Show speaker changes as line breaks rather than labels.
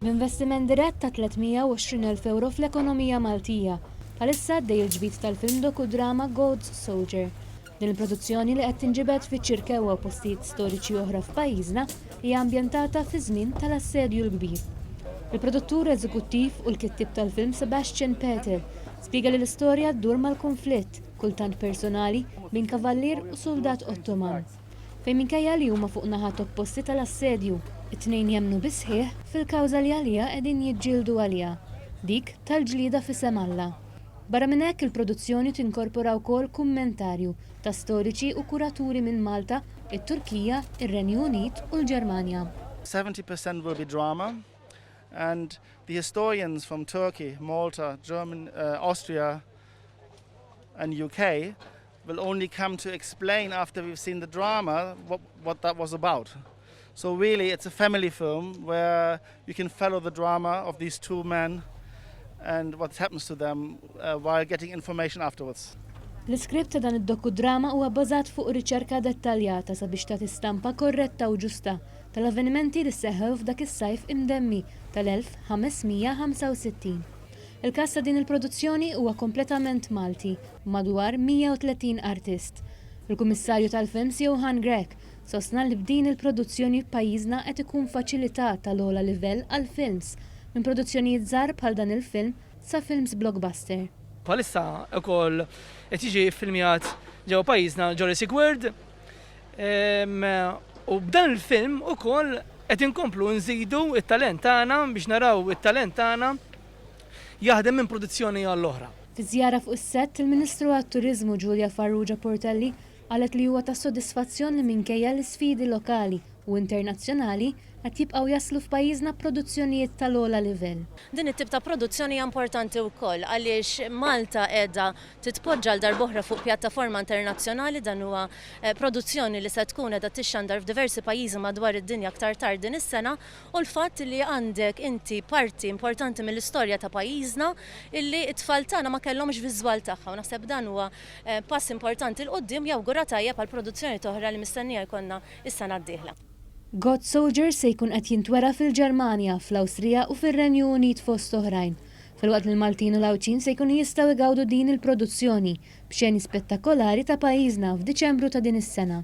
B'investiment dirett ta' 320,000 euro fl-ekonomija Maltija. Bħalissa għaddej il-ġbit tal-film dokudrama God's Soldier. Din il-produzzjoni li qed tinġibed fiċ-ċirkewwa u postijiet storiċi oħra f'pajjiżna hija ambjentata fi żmien tal-assedju l-kbir. Il-produttur eżekuttiv u l-kittib tal-film Sebastian Peter spjega li l-istorja ddur mal-konflitt, kultant personali, bejn kavallier u soldat Ottoman. Fejn minkejja li huma fuq naħat opposti tal-assedju, it-tnejn jemmnu bisħieħ fil-kawża li għalija qegħdin jiġġieldu għaliha, dik tal-ġlieda f'isem Alla. Barra minn hekk il-produzzjoni tinkorpora wkoll kummentarju ta' storiċi u kuraturi minn Malta, it-Turkija, ir-Renju Unit u l-Ġermanja.
70% will be drama, and the historians from Turkey, Malta, Germany, Austria and UK will only come to explain after we've seen the drama what that was about. So really it's a family film where you can follow the drama of these two men and what happens to them while getting information afterwards.
L-iskript ta' dan id-dokudrama huwa bbażat fuq riċerka dettaljata sabiex tagħti stampa korretta u ġusta tal-avvenimenti li sseħħew f'dak is-sajf imdemmi tal-1565. Il-każ ta' din il-produzzjoni huwa kompletament Malti, madwar 130 artist. Il-Kummissarju tal-Films Johan Grek sostna li b'din il-produzzjoni f'pajjiżna qed ikun faċilitat tal-ogħla livell għall-films minn produzzjonijiet żgħar bħal dan il-film sa films blockbuster.
Bħalissa ukoll qed jiġi ffilmjat ġewwa pajjiżna Jurassic World u b'dan il-film ukoll qed inkomplu nżidu it-talent tagħna biex naraw it-talent tagħna jaħdem minn produzzjoni għall-oħra.
Fi żjara fuq is-sett il-Ministru għat-Turiżmu Giulia Farrugia Portelli qalet li huwa ta' sodisfazzjon li minkejja l-isfidi lokali u internazzjonali qed jibqgħu jaslu f'pajjiżna produzzjonijiet tal-ogħla livell.
Din it-tip ta' produzzjoni hija importanti wkoll għaliex Malta qiegħda titpoġġa l darb'oħra fuq pjattaforma internazzjonali dan huwa produzzjoni li se tkun qiegħda tixxandar f'diversi pajjiżi madwar id-dinja aktar tard din is-sena u l-fatt li għandek inti parti importanti mill-istorja ta' pajjiżna illi t-tfal tagħna ma kellhomx viżwal tagħha u naħseb dan huwa pass importanti l qudiem jawgura tajjeb għal produzzjoni oħra li mistennija jkollna is-sena d-dieħla.
God Soldier se jkun qed jintwera fil-Ġermanja, fl-Awstrija u fir-Renju Unit fost oħrajn. Filwaqt il-Maltin u l-Awċin se jkunu jistgħu jgawdu din il-produzzjoni b'xeni spettakolari ta' pajjiżna f'Diċembru ta' din is-sena.